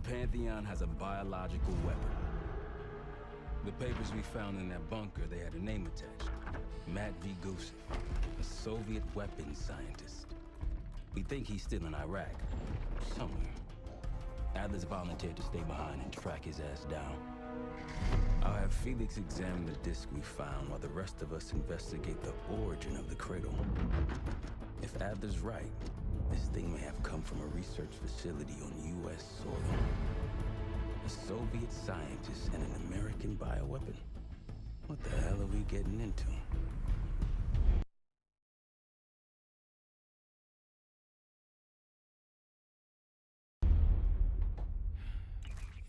Pantheon has a biological weapon. The papers we found in that bunker, they had a name attached. Matt V. Gusev, a Soviet weapons scientist. We think he's still in Iraq, somewhere. Adler's volunteered to stay behind and track his ass down. I'll have Felix examine the disk we found while the rest of us investigate the origin of the cradle. If Adler's right, this thing may have come from a research facility on U.S. soil. A Soviet scientist and an American bioweapon. What the hell are we getting into?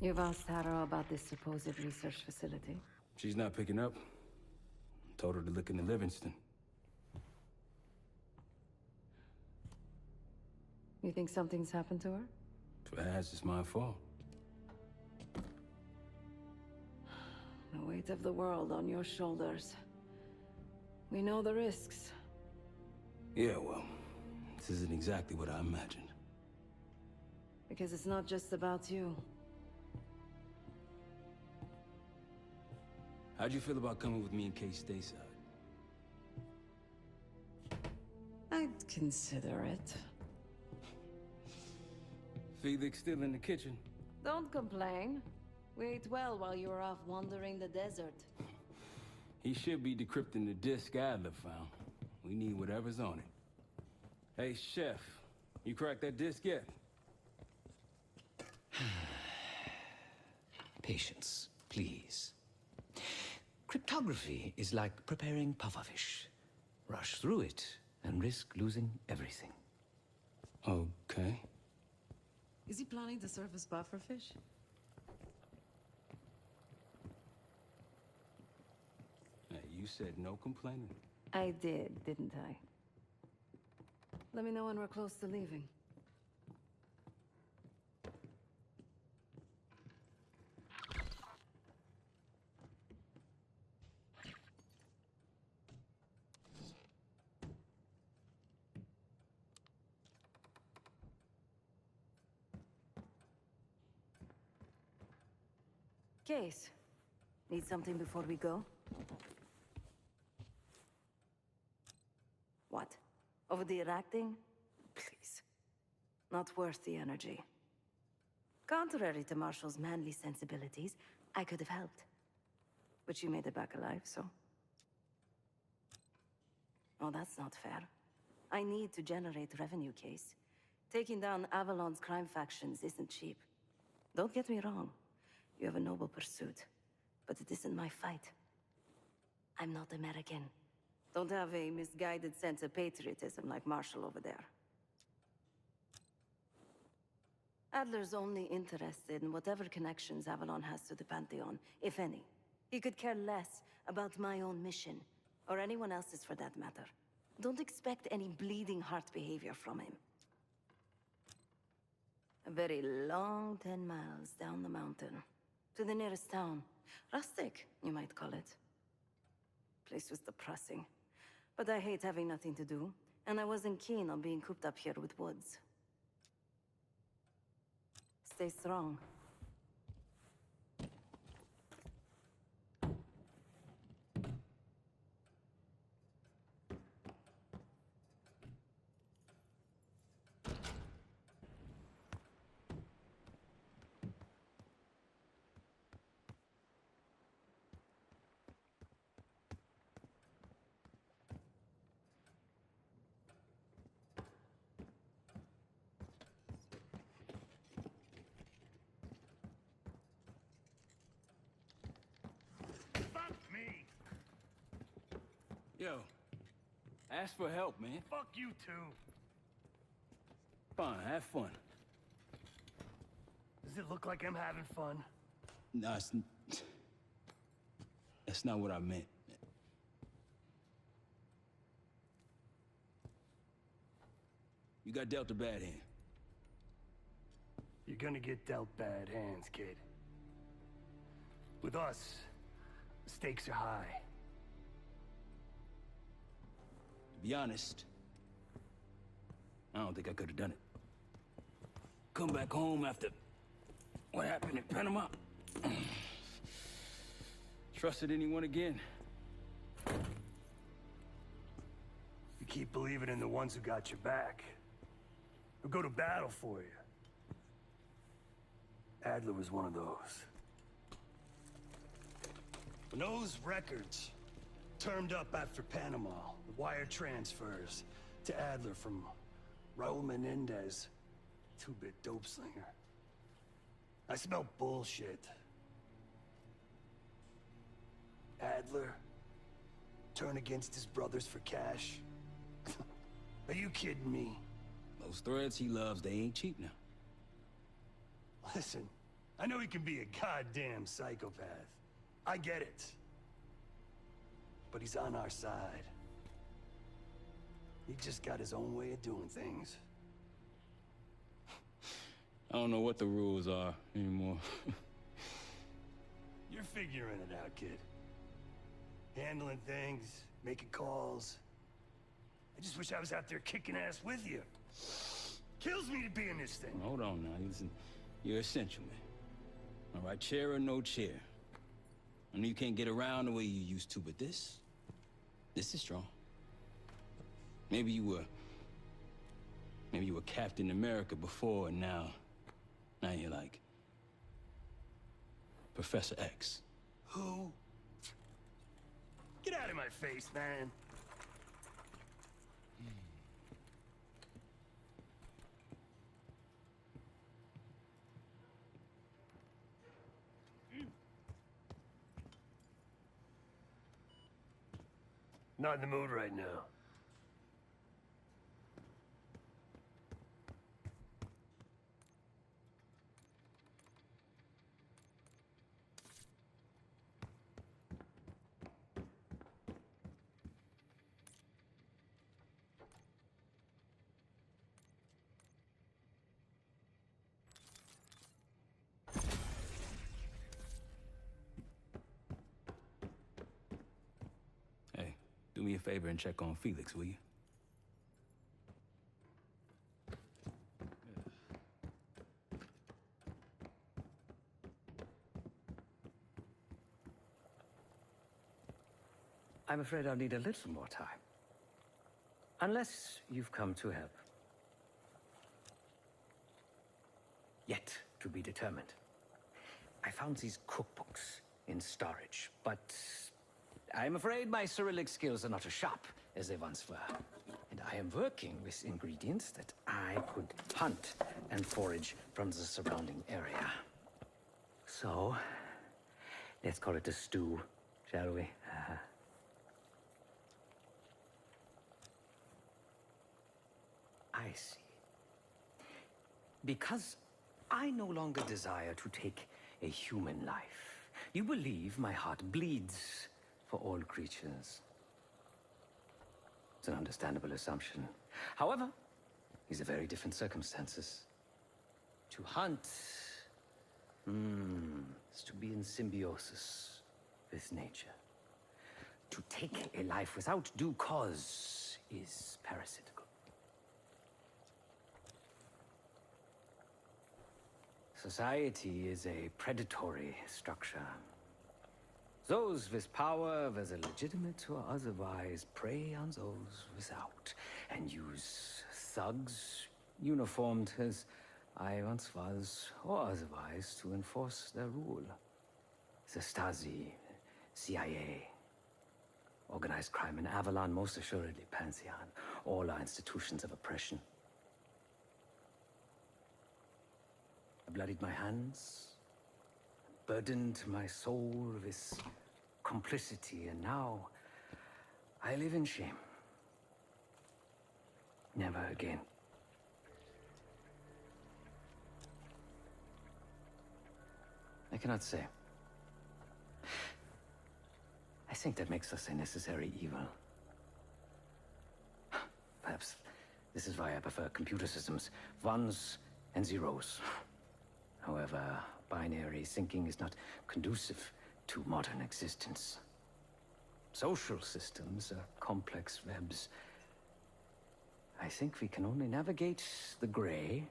You've asked Tara about this supposed research facility? She's not picking up. Told her to look into Livingston. You think something's happened to her? If it has, it's my fault. The weight of the world on your shoulders. We know the risks. Yeah, well, this isn't exactly what I imagined. Because it's not just about you. How'd you feel about coming with me in case stateside? I'd consider it. Felix still in the kitchen? Don't complain. We ate well while you were off wandering the desert. He should be decrypting the disk Adler found. We need whatever's on it. Hey, Chef, you cracked that disk yet? Patience, please. Cryptography is like preparing pufferfish. Rush through it and risk losing everything. Okay. Is he planning to serve us pufferfish? Hey, you said no complaining. I did, didn't I? Let me know when we're close to leaving. Case. Need something before we go? What? Over the Iraq thing? Please. Not worth the energy. Contrary to Marshall's manly sensibilities, I could have helped. But she made it back alive, so... Oh, that's not fair. I need to generate revenue, Case. Taking down Avalon's crime factions isn't cheap. Don't get me wrong. You have a noble pursuit, but it isn't my fight. I'm not American. Don't have a misguided sense of patriotism like Marshall over there. Adler's only interested in whatever connections Avalon has to the Pantheon, if any. He could care less about my own mission, or anyone else's for that matter. Don't expect any bleeding heart behavior from him. A very long 10 miles down the mountain. To the nearest town. Rustic, you might call it. Place was depressing. But I hate having nothing to do, and I wasn't keen on being cooped up here with Woods. Stay strong. Yo, ask for help, man. Fuck you too. Fine, have fun. Does it look like I'm having fun? No, that's not what I meant. You got dealt a bad hand. You're gonna get dealt bad hands, kid. With us, the stakes are high. To be honest, I don't think I could have done it. Come back home after What happened in Panama? Trusted anyone again? You keep believing in the ones who got your back. Who go to battle for you. Adler was one of those. When those records turned up after Panama, the wire transfers to Adler from Raul Menendez, two-bit dope slinger. I smelled bullshit. Adler turn against his brothers for cash? Are you kidding me? Those threads he loves, they ain't cheap now. Listen, I know he can be a goddamn psychopath. I get it. But he's on our side. He just got his own way of doing things. I don't know what the rules are anymore. You're figuring it out, kid. Handling things, making calls. I just wish I was out there kicking ass with you. Kills me to be in this thing. Hold on now, listen. You're essential, man. All right, chair or no chair. I know you can't get around the way you used to, but this is strong. Maybe you were Captain America before, and now you're like Professor X. Who? Get out of my face, man. Not in the mood right now. Hey, do me a favor and check on Felix, will you? I'm afraid I'll need a little more time. Unless you've come to help. Yet to be determined. I found these cookbooks in storage, but I'm afraid my Cyrillic skills are not as sharp as they once were. And I am working with ingredients that I could hunt and forage from the surrounding area. So, let's call it a stew, shall we? I see. Because I no longer desire to take a human life, you believe my heart bleeds for all creatures. It's an understandable assumption. However, these are very different circumstances. To hunt is to be in symbiosis with nature. To take a life without due cause is parasitical. Society is a predatory structure. Those with power, whether legitimate or otherwise, prey on those without, and use thugs, uniformed as I once was, or otherwise, to enforce their rule. The Stasi, CIA, organized crime in Avalon, most assuredly Pantheon, all are institutions of oppression. I bloodied my hands, burdened my soul with complicity, and now I live in shame. Never again. I cannot say. I think that makes us a necessary evil. Perhaps this is why I prefer computer systems. Ones and zeros. However, binary thinking is not conducive to modern existence. Social systems are complex webs. I think we can only navigate the gray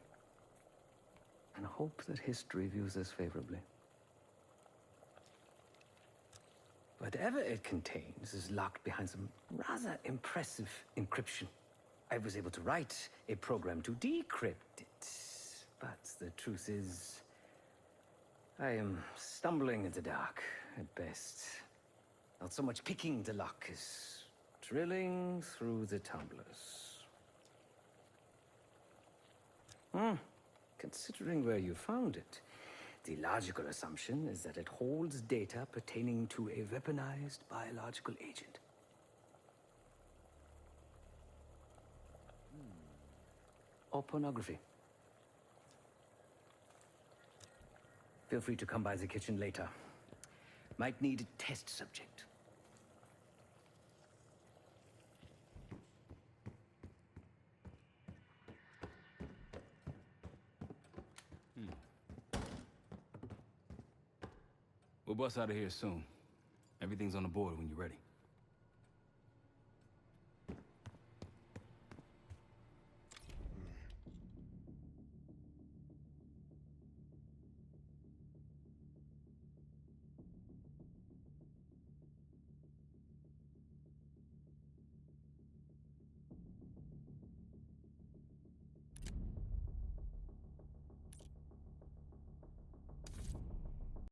and hope that history views us favorably. Whatever it contains is locked behind some rather impressive encryption. I was able to write a program to decrypt it, but the truth is, I am stumbling in the dark at best. Not so much picking the lock as drilling through the tumblers. Considering where you found it, the logical assumption is that it holds data pertaining to a weaponized biological agent. Or pornography. Feel free to come by the kitchen later. Might need a test subject. We'll bust out of here soon. Everything's on the board when you're ready.